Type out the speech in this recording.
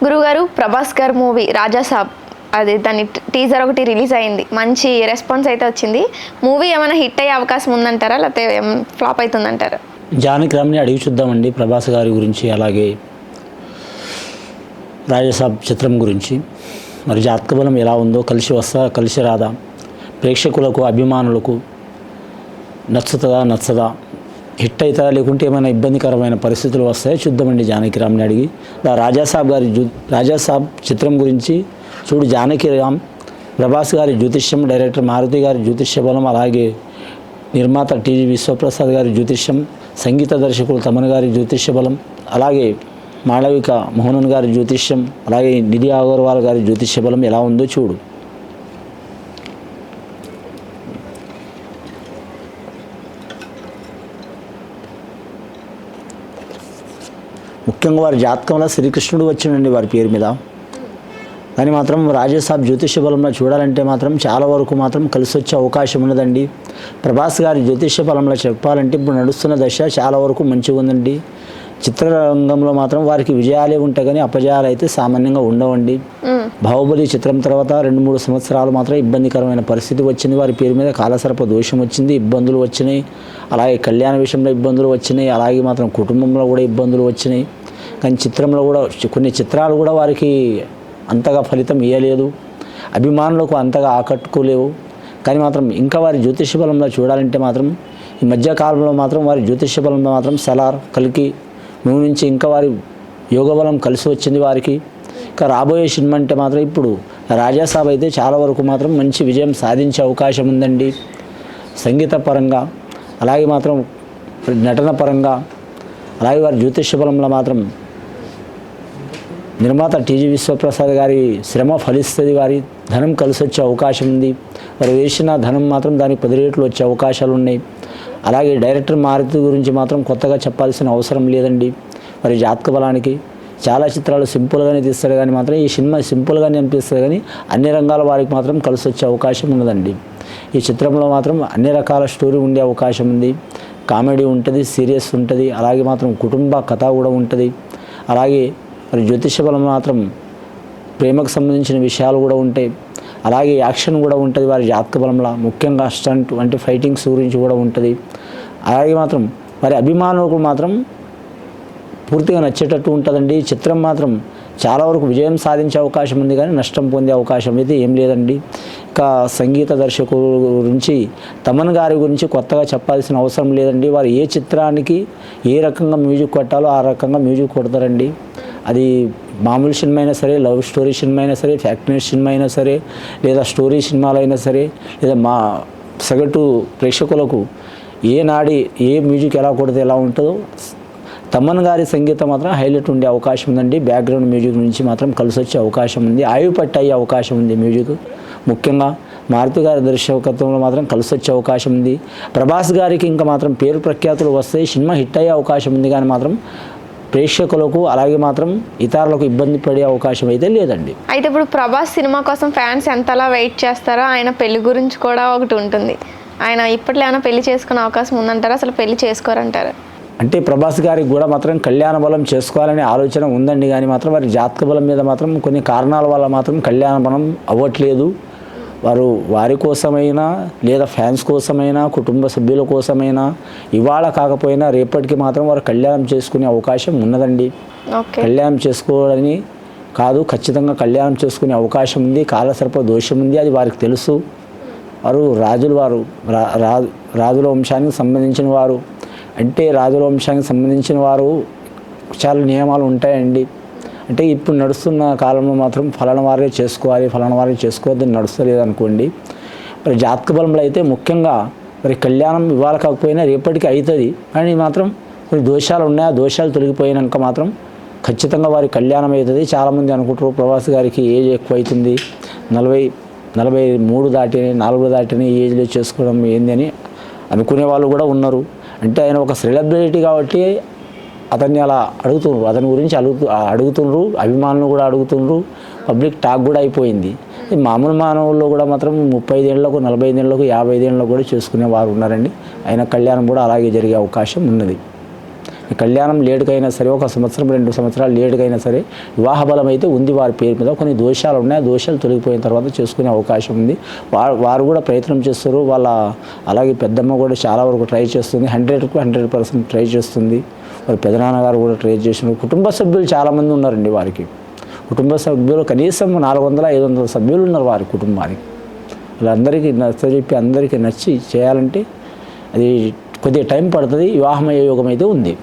గురుగారు ప్రభాస్ గారు మూవీ రాజాసాబ్ అది దాని టీజర్ ఒకటి రిలీజ్ అయింది, మంచి రెస్పాన్స్ అయితే వచ్చింది. మూవీ ఏమైనా హిట్ అయ్యే అవకాశం ఉందంటారా, లేకపోతే ఫ్లాప్ అవుతుందంటారా? జానకి రామ్ని అడిగి చూద్దామండి ప్రభాస్ గారి గురించి, అలాగే రాజాసాబ్ చిత్రం గురించి. మరి జాతక బలం ఎలా ఉందో, కలిసి వస్తా కలిసి రాదా, ప్రేక్షకులకు అభిమానులకు నచ్చదా, హిట్ అవుతుందా, లేకుంటే ఏమైనా ఇబ్బందికరమైన పరిస్థితులు వస్తాయో చూద్దామండి జానకి రామ్ని అడిగి. రాజాసాబ్ చిత్రం గురించి చూడు. జానకి రామ్, ప్రభాస్ గారి జ్యోతిష్యం, డైరెక్టర్ మారుతి గారి జ్యోతిష్య బలం, అలాగే నిర్మాత టీజీ విశ్వప్రసాద్ గారి జ్యోతిష్యం, సంగీత దర్శకులు తమన్ గారి జ్యోతిష్య బలం, అలాగే మాళవిక మోహనన్ గారి జ్యోతిష్యం, అలాగే నిధి అగర్వాల్ గారి జ్యోతిష్య బలం ఎలా ఉందో చూడు. ముఖ్యంగా వారి జాతకంలో శ్రీకృష్ణుడు వచ్చిండండి వారి పేరు మీద. కానీ మాత్రం రాజాసాబ్ జ్యోతిష్య బలంలో చూడాలంటే మాత్రం చాలా వరకు మాత్రం కలిసి వచ్చే అవకాశం ఉన్నదండి. ప్రభాస్ గారి జ్యోతిష్య బలంలో చెప్పాలంటే ఇప్పుడు నడుస్తున్న దశ చాలా వరకు మంచిగా ఉందండి. చిత్రరంగంలో మాత్రం వారికి విజయాలే ఉంటాయి కానీ అపజయాలు అయితే సామాన్యంగా ఉండవండి. బాహుబలి చిత్రం తర్వాత 2-3 సంవత్సరాలు మాత్రం ఇబ్బందికరమైన పరిస్థితి వచ్చింది. వారి పేరు మీద కాలసర్ప దోషం వచ్చింది, ఇబ్బందులు వచ్చినాయి. అలాగే కళ్యాణ విషయంలో ఇబ్బందులు వచ్చినాయి, అలాగే మాత్రం కుటుంబంలో కూడా ఇబ్బందులు వచ్చినాయి. కానీ చిత్రంలో కూడా కొన్ని చిత్రాలు కూడా వారికి అంతగా ఫలితం ఇవ్వలేదు, అభిమానులకు అంతగా ఆకట్టుకోలేవు. కానీ మాత్రం ఇంకా వారి జ్యోతిష్య బలంలో చూడాలంటే మాత్రం ఈ మధ్యకాలంలో మాత్రం వారి జ్యోతిష్య బలంలో మాత్రం సలార్, కల్కి నుంచి ఇంకా వారి యోగబలం కలిసి వచ్చింది వారికి. ఇంకా రాబోయే సినిమా అంటే మాత్రం ఇప్పుడు రాజాసాబ్ అయితే చాలా వరకు మాత్రం మంచి విజయం సాధించే అవకాశం ఉందండి. సంగీత పరంగా, అలాగే మాత్రం నటన పరంగా, అలాగే వారి జ్యోతిష్య బలంలో మాత్రం నిర్మాత టీజీ విశ్వప్రసాద్ గారి శ్రమ ఫలిస్తుంది, వారి ధనం కలిసి వచ్చే అవకాశం ఉంది. వారు వేసిన ధనం మాత్రం దానికి 10 రెట్లు వచ్చే అవకాశాలు ఉన్నాయి. అలాగే డైరెక్టర్ మారుతి గురించి మాత్రం కొత్తగా చెప్పాల్సిన అవసరం లేదండి. వారి జాతక బలానికి చాలా చిత్రాలు సింపుల్గానే తీస్తారు కానీ మాత్రం ఈ సినిమా సింపుల్గానే అనిపిస్తుంది కానీ అన్ని రంగాల వారికి మాత్రం కలిసి వచ్చే అవకాశం ఉన్నదండి. ఈ చిత్రంలో మాత్రం అన్ని రకాల స్టోరీ ఉండే అవకాశం ఉంది. కామెడీ ఉంటుంది, సీరియస్ ఉంటుంది, అలాగే మాత్రం కుటుంబ కథ కూడా ఉంటుంది. అలాగే మరి జ్యోతిష్య బలం మాత్రం ప్రేమకు సంబంధించిన విషయాలు కూడా ఉంటాయి, అలాగే యాక్షన్ కూడా ఉంటుంది వారి జాతక బలంలో. ముఖ్యంగా స్టంట్ వంటి ఫైటింగ్స్ గురించి కూడా ఉంటుంది. అలాగే మాత్రం వారి అభిమానులకు మాత్రం పూర్తిగా నచ్చేటట్టు ఉంటుందండి. చిత్రం మాత్రం చాలా వరకు విజయం సాధించే అవకాశం ఉంది కానీ నష్టం పొందే అవకాశం అయితే ఏం లేదండి. ఇంకా సంగీత దర్శకుల గురించి తమన్ గారి గురించి కొత్తగా చెప్పాల్సిన అవసరం లేదండి. వారు ఏ చిత్రానికి ఏ రకంగా మ్యూజిక్ కొట్టాలో ఆ రకంగా మ్యూజిక్ కొడతారండి. అది మామూలు సినిమా అయినా సరే, లవ్ స్టోరీ సినిమా అయినా సరే, ఫ్యాక్టరీ సినిమా అయినా సరే, లేదా స్టోరీ సినిమాలు అయినా సరే, లేదా మా సగటు ప్రేక్షకులకు ఏ మ్యూజిక్ ఎలా కొడితే ఎలా ఉంటుందో తమన్ గారి సంగీతం మాత్రం హైలైట్ ఉండే అవకాశం ఉందండి. బ్యాక్గ్రౌండ్ మ్యూజిక్ నుంచి మాత్రం కలిసి వచ్చే అవకాశం ఉంది, ఆయువు పట్టు అయ్యే అవకాశం ఉంది మ్యూజిక్. ముఖ్యంగా మారుతి గారి దర్శకత్వంలో మాత్రం కలిసి వచ్చే అవకాశం ఉంది. ప్రభాస్ గారికి ఇంకా మాత్రం పేరు ప్రఖ్యాతులు వస్తాయి, సినిమా హిట్ అయ్యే అవకాశం ఉంది కానీ మాత్రం ప్రేక్షకులకు అలాగే మాత్రం ఇతరులకు ఇబ్బంది పడే అవకాశం అయితే లేదండి. అయితే ఇప్పుడు ప్రభాస్ సినిమా కోసం ఫ్యాన్స్ ఎంతలా వెయిట్ చేస్తారో ఆయన పెళ్లి గురించి కూడా ఒకటి ఉంటుంది. ఆయన ఇప్పట్లో ఏమైనా పెళ్లి చేసుకునే అవకాశం ఉందంటారా, అసలు పెళ్లి చేసుకోరంటారా? అంటే ప్రభాస్ గారికి కూడా మాత్రం కళ్యాణ బలం చేసుకోవాలనే ఆలోచన ఉందండి కానీ మాత్రం వారి జాతక బలం మీద మాత్రం కొన్ని కారణాల వల్ల మాత్రం కళ్యాణ బలం అవ్వట్లేదు. వారి కోసమైనా లేదా ఫ్యాన్స్ కోసమైనా కుటుంబ సభ్యుల కోసమైనా ఇవాళ కాకపోయినా రేపటికి మాత్రం వారు కళ్యాణం చేసుకునే అవకాశం ఉన్నదండి. కళ్యాణం చేసుకోవాలని కాదు, ఖచ్చితంగా కళ్యాణం చేసుకునే అవకాశం ఉంది. కాలసర్ప దోషం ఉంది, అది వారికి తెలుసు. రాజుల వంశానికి సంబంధించిన వారు అంటే రాజుల వంశానికి సంబంధించిన వారు చాలా నియమాలు ఉంటాయండి. అంటే ఇప్పుడు నడుస్తున్న కాలంలో మాత్రం ఫలానా వారే చేసుకోవాలి, ఫలానా వారే చేసుకోవద్దని నడుస్తలేదు అనుకోండి. మరి జాతక బలంలో అయితే ముఖ్యంగా మరి కళ్యాణం ఇవాళ కాకపోయినా రేపటికి అవుతుంది కానీ మాత్రం కొన్ని దోషాలు ఉన్నాయి. ఆ దోషాలు తొలగిపోయినాక మాత్రం ఖచ్చితంగా వారి కళ్యాణం అవుతుంది. చాలామంది అనుకుంటారు ప్రభాస్ గారికి ఏజ్ ఎక్కువ అవుతుంది, 43 దాటిని 4 దాటిని ఏజ్లో చేసుకోవడం ఏంది అని అనుకునే వాళ్ళు కూడా ఉన్నారు. అంటే ఆయన ఒక సెలబ్రిటీ కాబట్టి అతన్ని అలా అడుగుతున్నారు, అతని గురించి అడుగుతున్నారు, అభిమానులు కూడా అడుగుతున్నారు, పబ్లిక్ టాక్ కూడా అయిపోయింది. మామూలు మానవుల్లో కూడా మాత్రం 35 ఏళ్ళకు 45 ఏళ్ళకు 55 ఏళ్ళకు కూడా చేసుకునే వారు ఉన్నారండి. ఆయన కళ్యాణం కూడా అలాగే జరిగే అవకాశం ఉన్నది. కళ్యాణం లేటుకైనా సరే 1 సంవత్సరం 2 సంవత్సరాలు లేటుకైనా సరే వివాహ బలం అయితే ఉంది వారి పేరు మీద. కొన్ని దోషాలు ఉన్నాయి, ఆ దోషాలు తొలగిపోయిన తర్వాత చేసుకునే అవకాశం ఉంది. వారు కూడా ప్రయత్నం చేస్తారు. అలాగే పెద్దమ్మ కూడా చాలా వరకు ట్రై చేస్తుంది, 100కు 100% ట్రై చేస్తుంది. వారి పెదనాన్నగారు కూడా ట్రై చేస్తున్నారు. కుటుంబ సభ్యులు చాలామంది ఉన్నారండి వారికి. కుటుంబ సభ్యులు కనీసం 400-500 సభ్యులు ఉన్నారు వారి కుటుంబానికి. వాళ్ళందరికీ నచ్చజెప్పి అందరికీ నచ్చి చేయాలంటే అది కొద్దిగా టైం పడుతుంది. వివాహమయ్యే యోగం అయితే ఉంది.